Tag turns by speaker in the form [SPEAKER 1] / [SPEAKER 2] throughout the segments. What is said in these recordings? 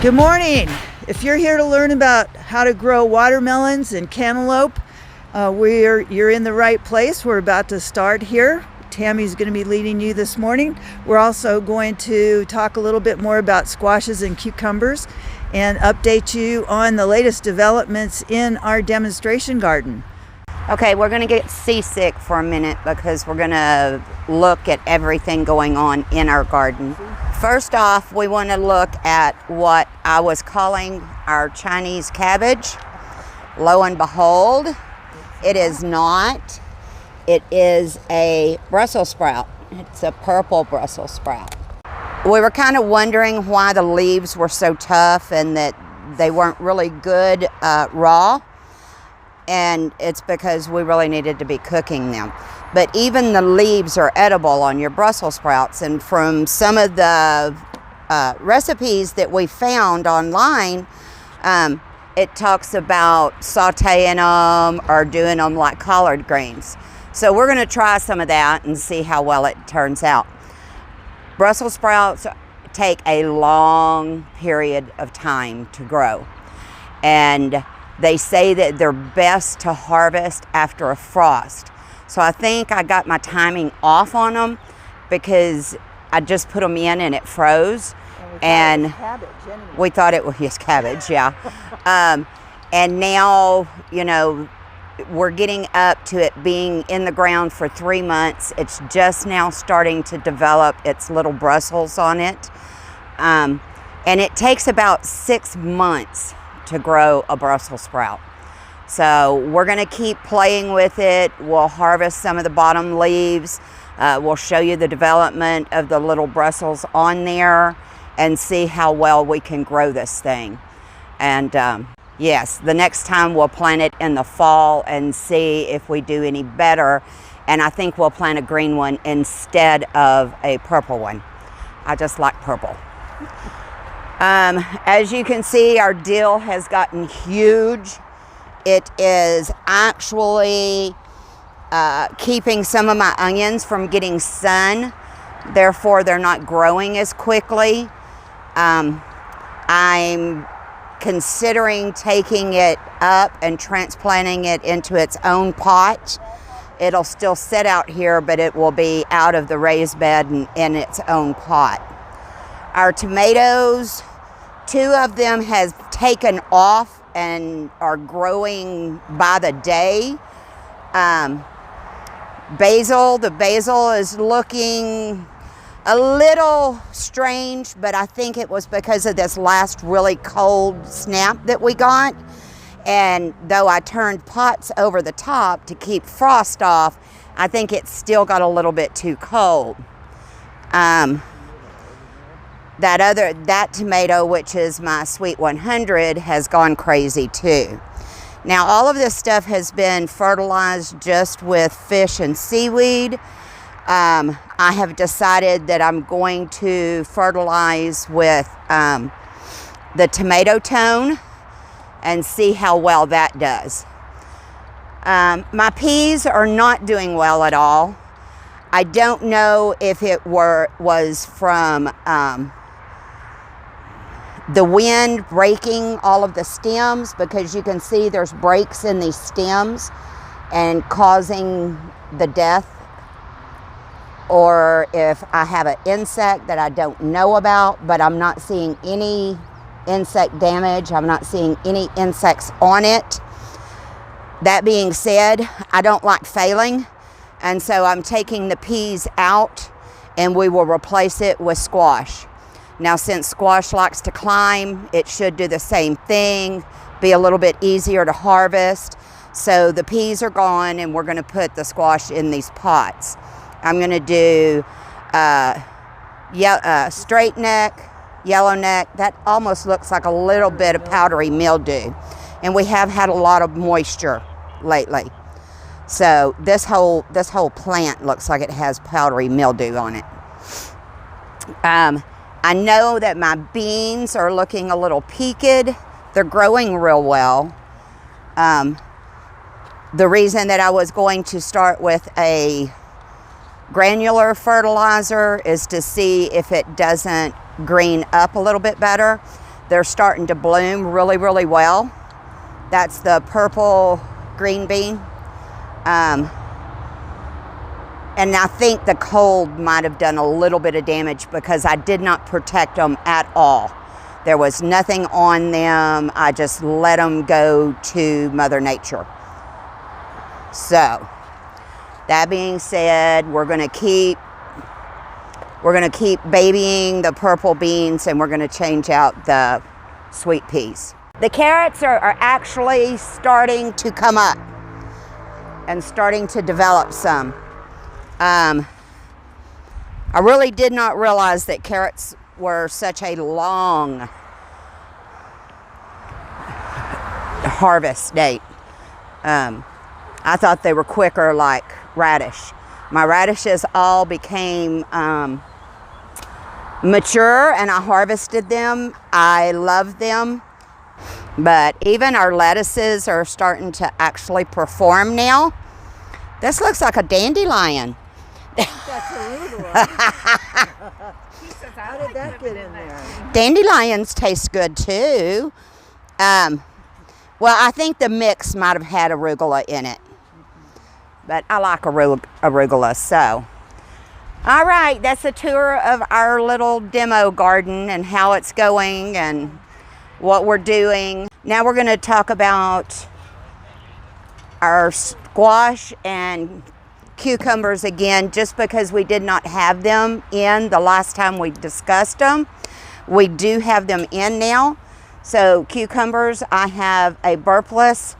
[SPEAKER 1] Good morning. If you're here to learn about how to grow watermelons and cantaloupe, you're in the right place. We're about to start here. Tammy's going to be leading you this morning. We're also going to talk a little bit more about squashes and cucumbers and update you on the latest developments in our demonstration garden.
[SPEAKER 2] Okay, we're going to get seasick for a minute because we're going to look at everything going on in our garden. First off, we want to look at what I was calling our Chinese cabbage. Lo and behold, it is not. It is a Brussels sprout. It's a purple Brussels sprout. We were kind of wondering why the leaves were so tough and that they weren't really good raw. And it's because we really needed to be cooking them. But even the leaves are edible on your Brussels sprouts. And from some of the recipes that we found online, it talks about sauteing them or doing them like collard greens. So we're going to try some of that and see how well it turns out. Brussels sprouts take a long period of time to grow. And they say that they're best to harvest after a frost. So I think I got my timing off on them because I just put them in and it froze. And we thought it was cabbage, yeah. And now, you know, we're getting up to it being in the ground for 3 months. It's just now starting to develop its little Brussels on it. And it takes about 6 months to grow a Brussels sprout. So we're going to keep playing with it. We'll harvest some of the bottom leaves. We'll show you the development of the little Brussels on there and see how well we can grow this thing. And yes, the next time we'll plant it in the fall and see if we do any better. And I think we'll plant a green one instead of a purple one. I just like purple. As you can see, our dill has gotten huge. It is actually keeping some of my onions from getting sun. Therefore, they're not growing as quickly. I'm considering taking it up and transplanting it into its own pot. It'll still sit out here, but it will be out of the raised bed and in its own pot. Our tomatoes, 2 of them has taken off and are growing by the day. The basil is looking a little strange, but I think it was because of this last really cold snap that we got. And though I turned pots over the top to keep frost off, I think it still got a little bit too cold. That tomato, which is my Sweet 100, has gone crazy too. Now, all of this stuff has been fertilized just with fish and seaweed. I have decided that I'm going to fertilize with the tomato tone and see how well that does. My peas are not doing well at all. I don't know if it was from the wind breaking all of the stems, because you can see there's breaks in these stems and causing the death, or if I have an insect that I don't know about, but I'm not seeing any insect damage. I'm not seeing any insects on it. That being said, I don't like failing, and so I'm taking the peas out and we will replace it with squash. Now, since squash likes to climb, it should do the same thing, be a little bit easier to harvest. So the peas are gone and we're going to put the squash in these pots. I'm going to do straight neck, yellow neck. That almost looks like a little bit of powdery mildew. And we have had a lot of moisture lately. So this whole plant looks like it has powdery mildew on it. I know that my beans are looking a little peaked. They're growing real well. The reason that I was going to start with a granular fertilizer is to see if it doesn't green up a little bit better. they're starting to bloom really, really well. That's the purple green bean. And I think the cold might have done a little bit of damage because I did not protect them at all. There was nothing on them. I just let them go to Mother Nature. So, that being said, we're gonna keep babying the purple beans, and we're gonna change out the sweet peas. The carrots are actually starting to come up and starting to develop some. I really did not realize that carrots were such a long harvest date. I thought they were quicker like radish. My radishes all became mature and I harvested them. I love them. But even our lettuces are starting to actually perform now. This looks like a dandelion.
[SPEAKER 1] That's arugula. How did that get in there?
[SPEAKER 2] Dandelions taste good too. Well, I think the mix might have had arugula in it. But I like arugula, so. All right, that's a tour of our little demo garden and how it's going and what we're doing. Now we're gonna talk about our squash and cucumbers again, just because we did not have them in the last time we discussed them. We do have them in now. So cucumbers, I have a burpless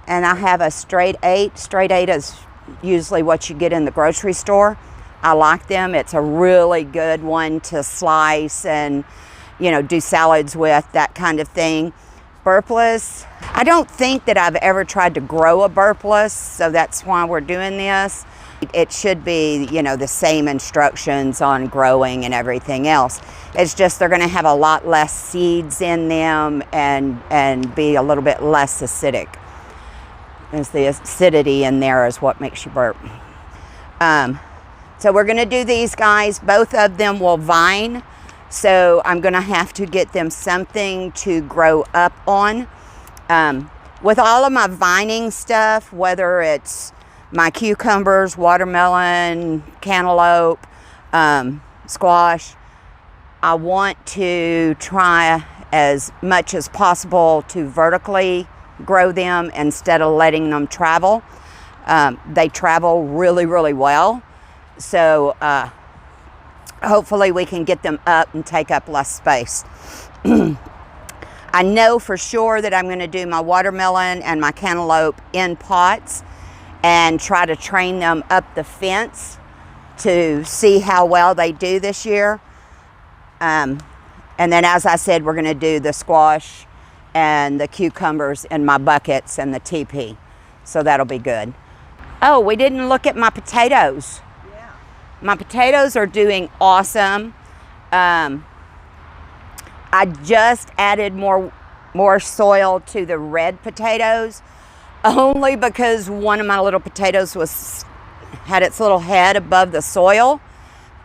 [SPEAKER 2] and I have a straight 8. Straight 8 is usually what you get in the grocery store. I like them. It's a really good one to slice and, you know, do salads with, that kind of thing. Burpless, I don't think that I've ever tried to grow a burpless, so that's why we're doing this. It should be, you know, the same instructions on growing and everything else. It's just they're going to have a lot less seeds in them and be a little bit less acidic. It's the acidity in there is what makes you burp. So we're going to do these guys. Both of them will vine. So I'm going to have to get them something to grow up on. With all of my vining stuff, whether it's my cucumbers, watermelon, cantaloupe, squash, I want to try as much as possible to vertically grow them instead of letting them travel. They travel really, really well. So hopefully we can get them up and take up less space. I know for sure that I'm going to do my watermelon and my cantaloupe in pots and try to train them up the fence to see how well they do this year. And then, as I said, we're going to do the squash and the cucumbers in my buckets and the TP. So that'll be good. Oh, we didn't look at my potatoes.
[SPEAKER 1] Yeah.
[SPEAKER 2] My potatoes are doing awesome. I just added more soil to the red potatoes, only because one of my little potatoes had its little head above the soil.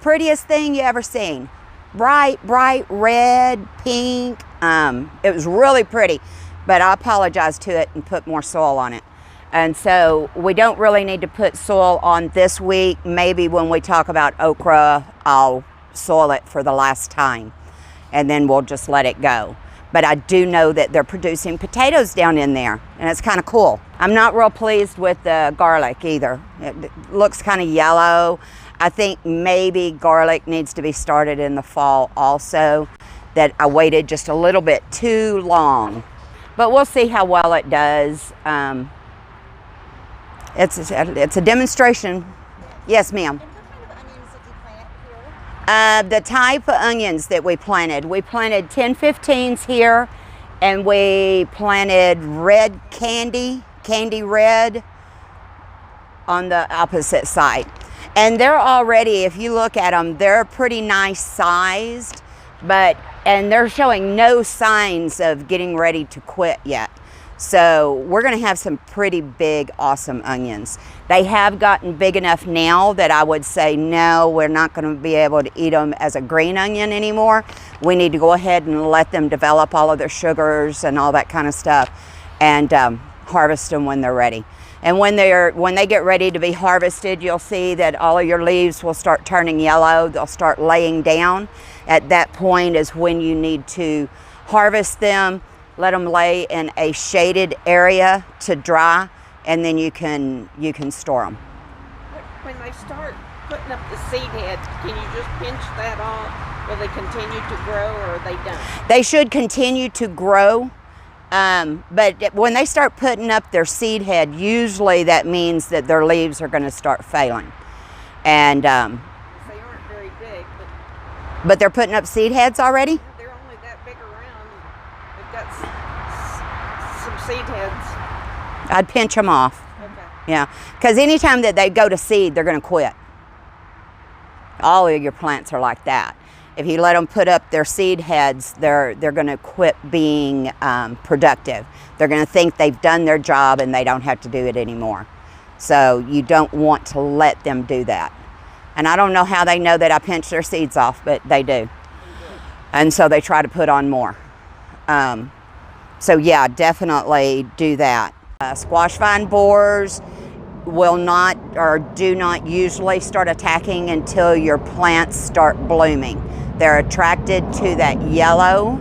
[SPEAKER 2] Prettiest thing you ever seen. Bright red, pink. It was really pretty, but I apologized to it and put more soil on it. And so we don't really need to put soil on this week. Maybe when we talk about okra, I'll soil it for the last time, and then we'll just let it go. But I do know that they're producing potatoes down in there, and it's kind of cool. I'm not real pleased with the garlic either. It looks kind of yellow. I think maybe garlic needs to be started in the fall also, that I waited just a little bit too long. But we'll see how well it does. It's a demonstration. Yes, ma'am. The type of onions that we planted 1015s here, and we planted red candy red on the opposite side. And they're already, if you look at them, they're pretty nice sized, and they're showing no signs of getting ready to quit yet. So we're going to have some pretty big, awesome onions. They have gotten big enough now that I would say, no, we're not going to be able to eat them as a green onion anymore. We need to go ahead and let them develop all of their sugars and all that kind of stuff, and harvest them when they're ready. And when they get ready to be harvested, you'll see that all of your leaves will start turning yellow. They'll start laying down. At that point is when you need to harvest them, let them lay in a shaded area to dry, and then you can store them.
[SPEAKER 3] When they start putting up the seed head, can you just pinch that off? Will they continue to grow, or are they done?
[SPEAKER 2] They should continue to grow. But when they start putting up their seed head, usually that means that their leaves are going to start failing. And
[SPEAKER 3] They aren't very big,
[SPEAKER 2] but they're putting up seed heads already?
[SPEAKER 3] they're only that big around. They've got some seed heads.
[SPEAKER 2] I'd pinch them off.
[SPEAKER 3] Okay.
[SPEAKER 2] Yeah, because anytime that they go to seed, they're going to quit. All of your plants are like that. If you let them put up their seed heads, they're going to quit being productive. They're going to think they've done their job and they don't have to do it anymore. So you don't want to let them do that. And I don't know how they know that I pinch their seeds off, but they do. And so they try to put on more. So yeah, definitely do that. Squash vine borers will not or do not usually start attacking until your plants start blooming. They're attracted to that yellow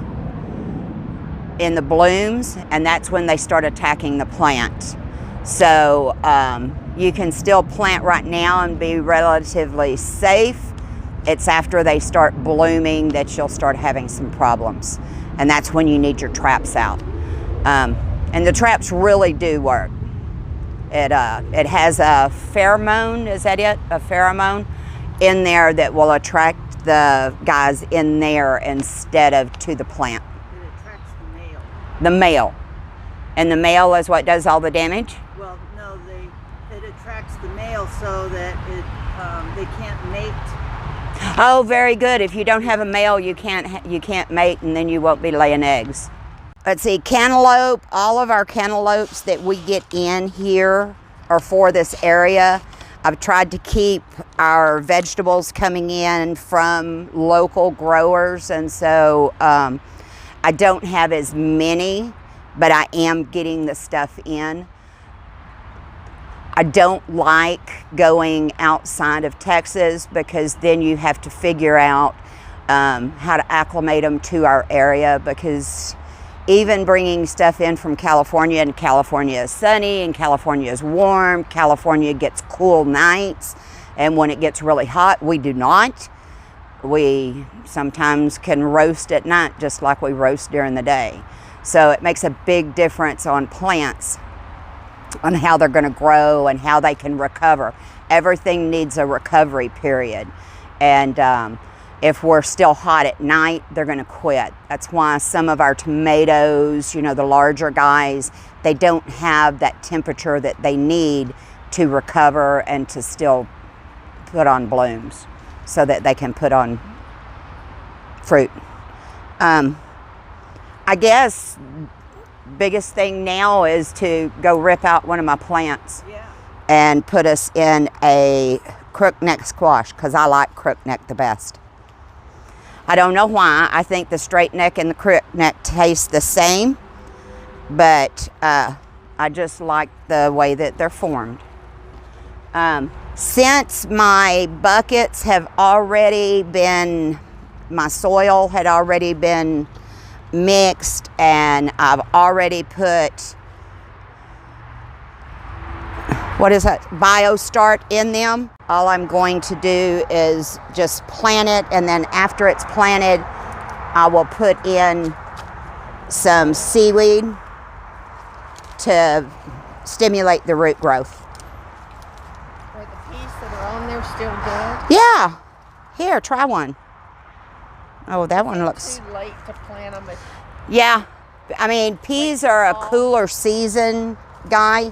[SPEAKER 2] in the blooms, and that's when they start attacking the plant. So you can still plant right now and be relatively safe. It's after they start blooming that you'll start having some problems, and that's when you need your traps out. And the traps really do work. It has a pheromone, is that it? A pheromone in there that will attract the guys in there instead of to the plant.
[SPEAKER 1] It attracts the male.
[SPEAKER 2] The male. And the male is what does all the damage?
[SPEAKER 1] Well, no, it attracts the male so that they can't mate.
[SPEAKER 2] Oh, very good. If you don't have a male, you can't mate, and then you won't be laying eggs. Let's see, cantaloupe. All of our cantaloupes that we get in here are for this area. I've tried to keep our vegetables coming in from local growers, and so I don't have as many, but I am getting the stuff in. I don't like going outside of Texas because then you have to figure out how to acclimate them to our area, because even bringing stuff in from California, and California is sunny and California is warm, California gets cool nights, and when it gets really hot, we do not. We sometimes can roast at night just like we roast during the day. So it makes a big difference on plants, on how they're going to grow and how they can recover. Everything needs a recovery period. And if we're still hot at night, they're going to quit. That's why some of our tomatoes, you know, the larger guys, they don't have that temperature that they need to recover and to still put on blooms so that they can put on fruit. I guess biggest thing now is to go rip out one of my plants and put us in a crookneck squash, because I like crookneck the best. I don't know why. I think the straight neck and the crookneck taste the same, but I just like the way that they're formed. Since my buckets have already been, my soil had already been mixed, and I've already put, what is that, BioStart in them. All I'm going to do is just plant it, and then after it's planted, I will put in some seaweed to stimulate the root growth.
[SPEAKER 3] Are the peas that are on there still dead?
[SPEAKER 2] Yeah. Here, try one. Oh, that one looks...
[SPEAKER 3] Too late to plant them.
[SPEAKER 2] Yeah. I mean, peas are a cooler season, Guy.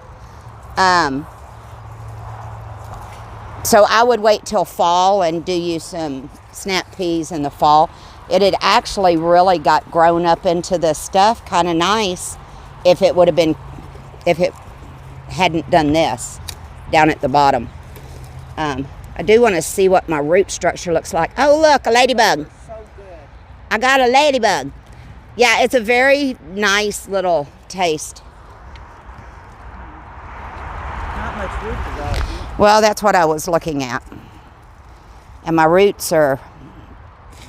[SPEAKER 2] So I would wait till fall and do you some snap peas in the fall. It had actually really got grown up into this stuff kind of nice. if it would have been, if it hadn't done this down at the bottom. I do want to see what my root structure looks like. Oh, look, a ladybug.
[SPEAKER 1] So good.
[SPEAKER 2] I got a ladybug. Yeah, it's a very nice little taste.
[SPEAKER 1] Not much root to that.
[SPEAKER 2] Well, that's what I was looking at. And my roots are,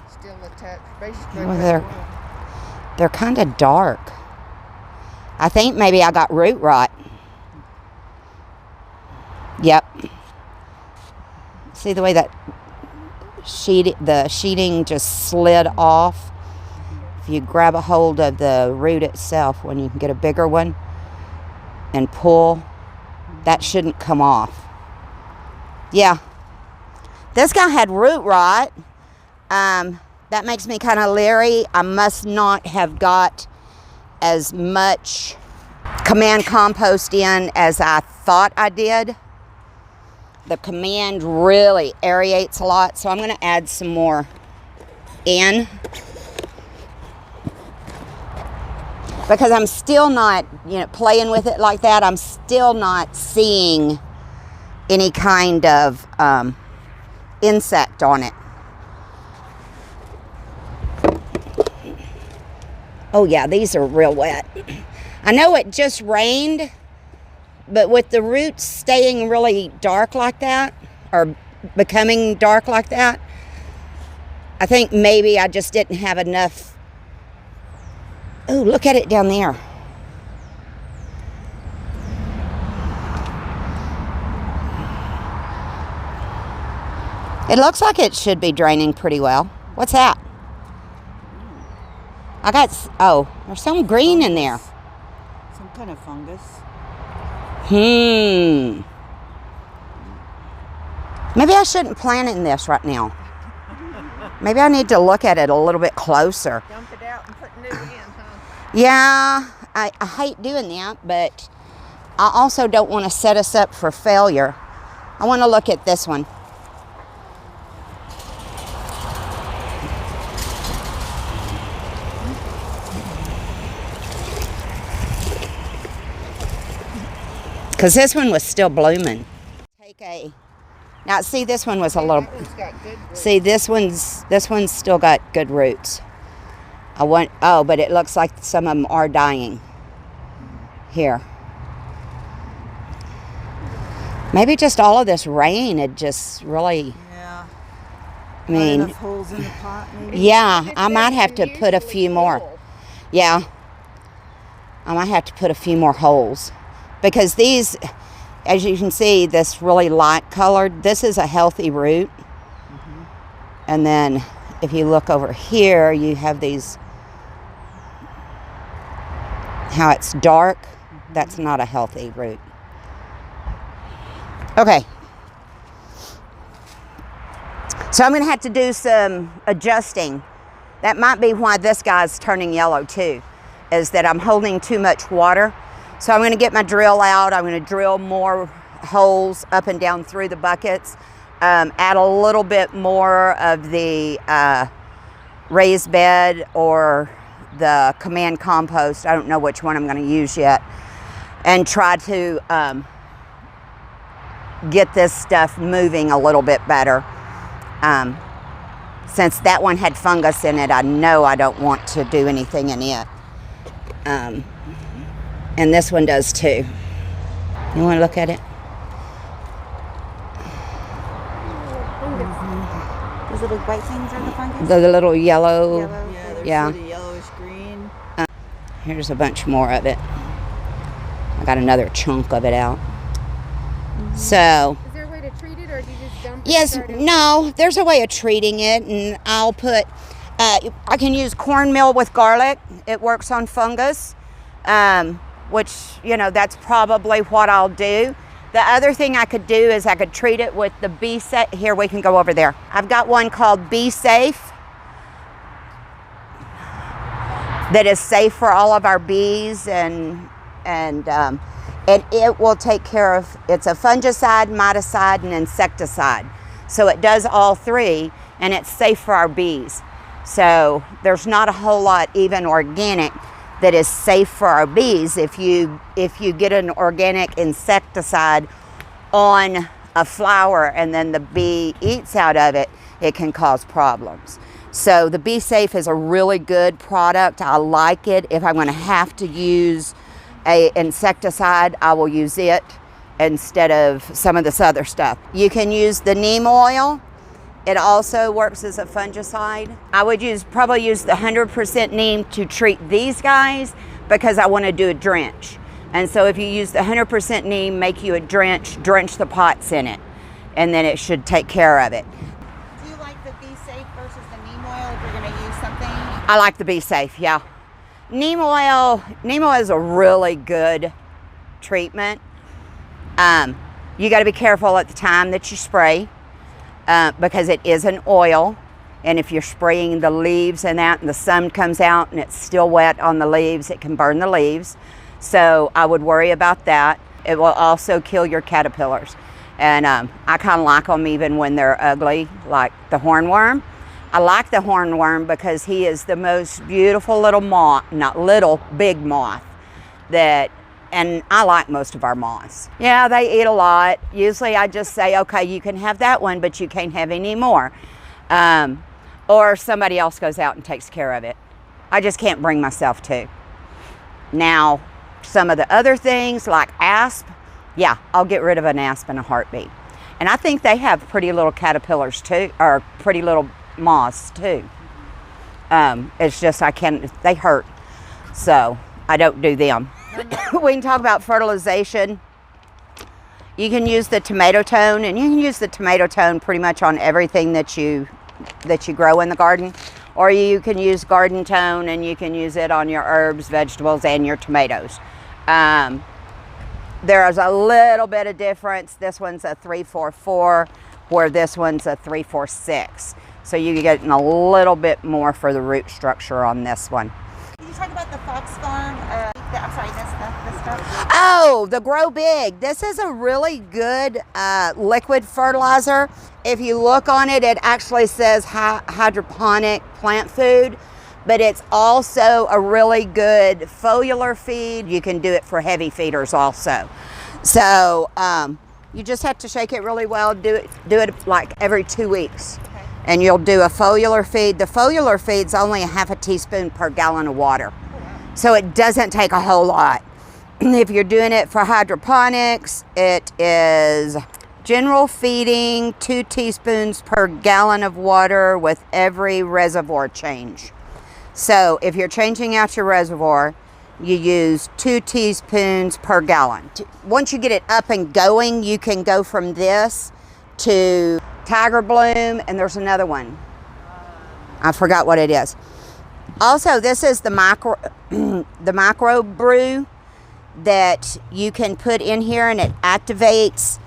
[SPEAKER 3] Still attached, basically.
[SPEAKER 2] well, they're kind of dark. I think maybe I got root rot. Yep. See the way that the sheeting just slid off? If you grab a hold of the root itself, when you can get a bigger one and pull, that shouldn't come off. Yeah. This guy had root rot. That makes me kind of leery. I must not have got as much command compost in as I thought I did. The command really aerates a lot, so I'm going to add some more in. Because I'm still not, playing with it like that. I'm still not seeing any kind of insect on it. Oh yeah, these are real wet. I know it just rained, but with the roots staying really dark like that, or becoming dark like that, I think maybe I just didn't have enough. Oh, look at it down there. It looks like it should be draining pretty well. What's that? There's some green in there.
[SPEAKER 1] Some kind of fungus.
[SPEAKER 2] Maybe I shouldn't plant in this right now. Maybe I need to look at it a little bit closer.
[SPEAKER 3] Dump it out and put new in, huh?
[SPEAKER 2] Yeah, I hate doing that, but I also don't want to set us up for failure. I want to look at this one. Because this one was still blooming. Now see, this one was a little.
[SPEAKER 3] That one's got good roots.
[SPEAKER 2] See, this one's still got good roots. But it looks like some of them are dying. Here. Maybe just all of this rain had just really.
[SPEAKER 1] Yeah.
[SPEAKER 2] I mean.
[SPEAKER 1] Enough holes in the pot, maybe.
[SPEAKER 2] Yeah, I might have to put a few more. Yeah. I might have to put a few more holes. Because these, as you can see, this really light colored, this is a healthy root. Mm-hmm. And then if you look over here, you have these, how it's dark. Mm-hmm. That's not a healthy root. Okay. So I'm going to have to do some adjusting. That might be why this guy's turning yellow too, is that I'm holding too much water. So I'm going to get my drill out. I'm going to drill more holes up and down through the buckets. Add a little bit more of the raised bed or the command compost. I don't know which one I'm going to use yet. And try to get this stuff moving a little bit better. Since that one had fungus in it, I know I don't want to do anything in it. And this one does too. You want to look at it?
[SPEAKER 4] Those little white things are the fungus?
[SPEAKER 2] The little yellow.
[SPEAKER 1] Yeah, they're
[SPEAKER 2] Yeah.
[SPEAKER 1] sort of yellowish green.
[SPEAKER 2] Here's a bunch more of it. I got another chunk of it out. So,
[SPEAKER 4] Is there a way to treat it, or do you just dump it?
[SPEAKER 2] yes, no, there's a way of treating it, and I'll put, I can use cornmeal with garlic. It works on fungus, which, that's probably what I'll do. The other thing I could do is I could treat it with the Be Safe. Here, we can go over there. I've got one called Be Safe that is safe for all of our bees, and it will take care of, it's a fungicide, miticide, and insecticide. So it does all three, and it's safe for our bees. So there's not a whole lot even organic that is safe for our bees. If you get an organic insecticide on a flower and then the bee eats out of it, it can cause problems. So the Bee Safe is a really good product. I like it. If I'm going to have to use a insecticide, I will use it instead of some of this other stuff. You can use the neem oil. It also works as a fungicide. I would probably use the 100% neem to treat these guys because I want to do a drench. And so if you use the 100% neem, make you a drench the pots in it, and then it should take care of it.
[SPEAKER 4] Do you like the Bee Safe versus the neem oil if you're going to use something?
[SPEAKER 2] I like the Bee Safe, yeah. Neem oil is a really good treatment. You got to be careful at the time that you spray because it is an oil. And if you're spraying the leaves and that, and the sun comes out and it's still wet on the leaves, it can burn the leaves. So I would worry about that. It will also kill your caterpillars. And I kind of like them even when they're ugly, like the hornworm. I like the hornworm because he is the most beautiful little moth, not little, big moth and I like most of our moths. Yeah, they eat a lot. Usually I just say, okay, you can have that one, but you can't have any more. Or somebody else goes out and takes care of it. I just can't bring myself to. Now, some of the other things like asp, yeah, I'll get rid of an asp in a heartbeat. And I think they have pretty little caterpillars too, or pretty little moths too. It's just they hurt. So I don't do them. We can talk about fertilization. You can use the tomato tone, and you can use the tomato tone pretty much on everything that you grow in the garden. Or you can use garden tone, and you can use it on your herbs, vegetables, and your tomatoes. There is a little bit of difference. This one's a 344, where this one's a 346. So you're getting a little bit more for the root structure on this one.
[SPEAKER 4] Can you talk about the Fox Farm? I'm sorry, this stuff.
[SPEAKER 2] Oh, the Grow Big. This is a really good liquid fertilizer. If you look on it, it actually says hydroponic plant food, but it's also a really good foliar feed. You can do it for heavy feeders also. So you just have to shake it really well. Do it like every 2 weeks. Okay. And you'll do a foliar feed. The foliar feed's only a half a teaspoon per gallon of water. So it doesn't take a whole lot. If you're doing it for hydroponics, it is general feeding, 2 teaspoons per gallon of water with every reservoir change. So if you're changing out your reservoir, you use 2 teaspoons per gallon. Once you get it up and going, you can go from this to Tiger Bloom, and there's another one. I forgot what it is. Also, this is the micro brew that you can put in here, and it activates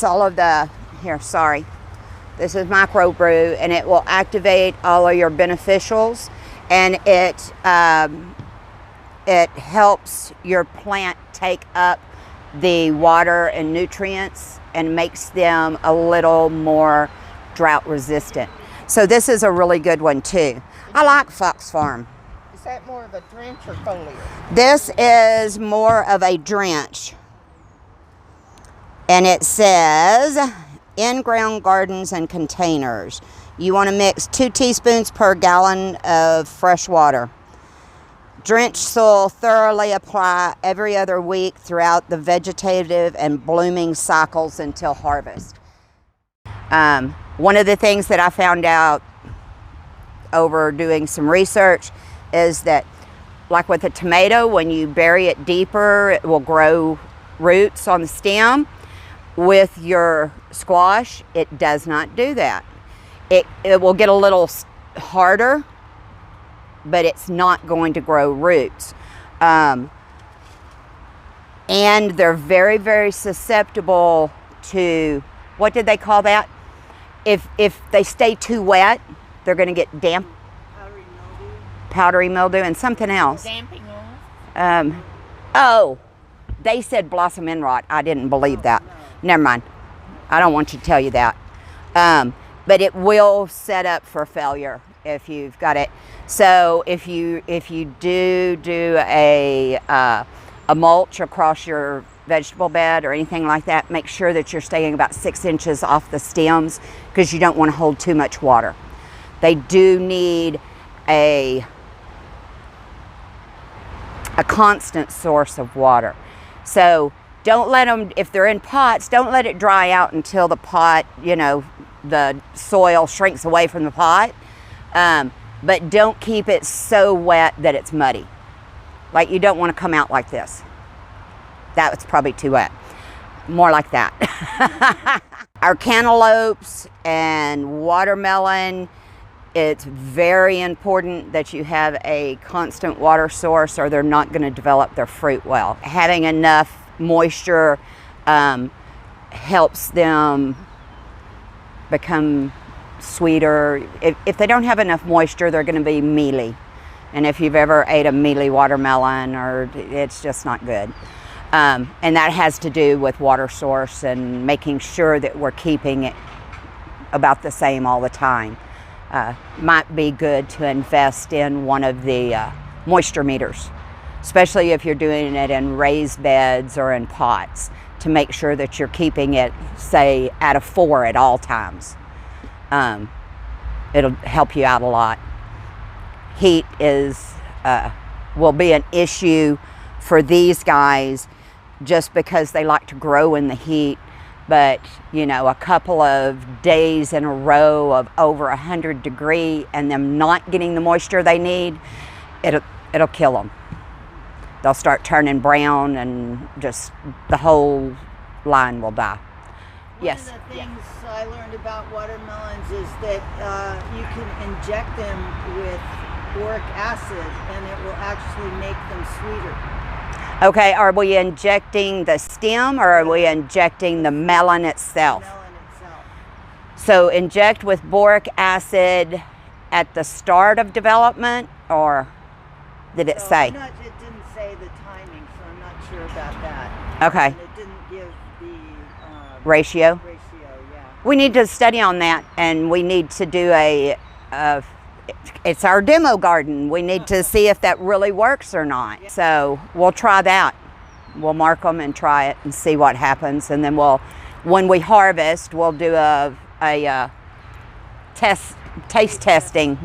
[SPEAKER 2] all of the, this is micro brew, and it will activate all of your beneficials, and it helps your plant take up the water and nutrients and makes them a little more drought resistant. So this is a really good one too. I like Fox Farm.
[SPEAKER 3] Is that more of a drench or foliar?
[SPEAKER 2] This is more of a drench. And it says, in-ground gardens and containers. You want to mix 2 teaspoons per gallon of fresh water. Drench soil, thoroughly apply every other week throughout the vegetative and blooming cycles until harvest. One of the things that I found out over doing some research is that, like with a tomato, when you bury it deeper, it will grow roots on the stem. With your squash, it does not do that. It will get a little harder, but it's not going to grow roots. And they're very, very susceptible to, what did they call that? If they stay too wet, they're going to get damp. Powdery mildew and something else.
[SPEAKER 3] Damping off?
[SPEAKER 2] Oh, they said blossom end rot. I didn't believe that. Never mind. I don't want you to tell you that. But it will set up for failure if you've got it. So if you do a mulch across your vegetable bed or anything like that, make sure that you're staying about 6 inches off the stems, because you don't want to hold too much water. They do need a constant source of water. So don't let them, if they're in pots, don't let it dry out until the pot, the soil shrinks away from the pot. But don't keep it so wet that it's muddy. Like, you don't want to come out like this. That's probably too wet. More like that. Our cantaloupes and watermelon, it's very important that you have a constant water source, or they're not going to develop their fruit well. Having enough moisture helps them become sweeter. If they don't have enough moisture, they're going to be mealy. And if you've ever ate a mealy watermelon, it's just not good. And that has to do with water source and making sure that we're keeping it about the same all the time. Might be good to invest in one of the moisture meters, especially if you're doing it in raised beds or in pots, to make sure that you're keeping it, say, at a 4 at all times. It'll help you out a lot. Heat will be an issue for these guys just because they like to grow in the heat. But, a couple of days in a row of over 100 degrees and them not getting the moisture they need, it'll kill them. They'll start turning brown, and just the whole line will die. Yes.
[SPEAKER 1] One of the things I learned about watermelons is that you can inject them with boric acid, and it will actually make them sweeter.
[SPEAKER 2] Okay, are we injecting the stem, or are we injecting the melon itself?
[SPEAKER 1] Melon itself.
[SPEAKER 2] So inject with boric acid at the start of development, or did it say?
[SPEAKER 1] It didn't say the timing, so I'm not sure about that.
[SPEAKER 2] Okay.
[SPEAKER 1] And it didn't give the
[SPEAKER 2] Ratio?
[SPEAKER 1] yeah.
[SPEAKER 2] We need to study on that, and we need to do it's our demo garden. We need to see if that really works or not. So we'll try that. We'll mark them and try it and see what happens. And then when we harvest, we'll do a taste testing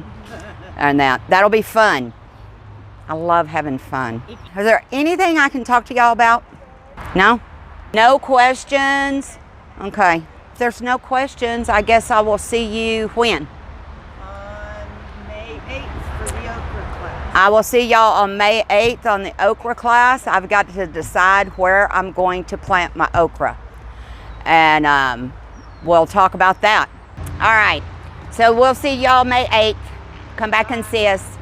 [SPEAKER 2] and that'll be fun. I love having fun. Is there anything I can talk to y'all about? No? No questions? Okay. If there's no questions, I guess I will see you when? I will see y'all on May 8th on the okra class. I've got to decide where I'm going to plant my okra. And we'll talk about that. All right. So we'll see y'all May 8th. Come back and see us.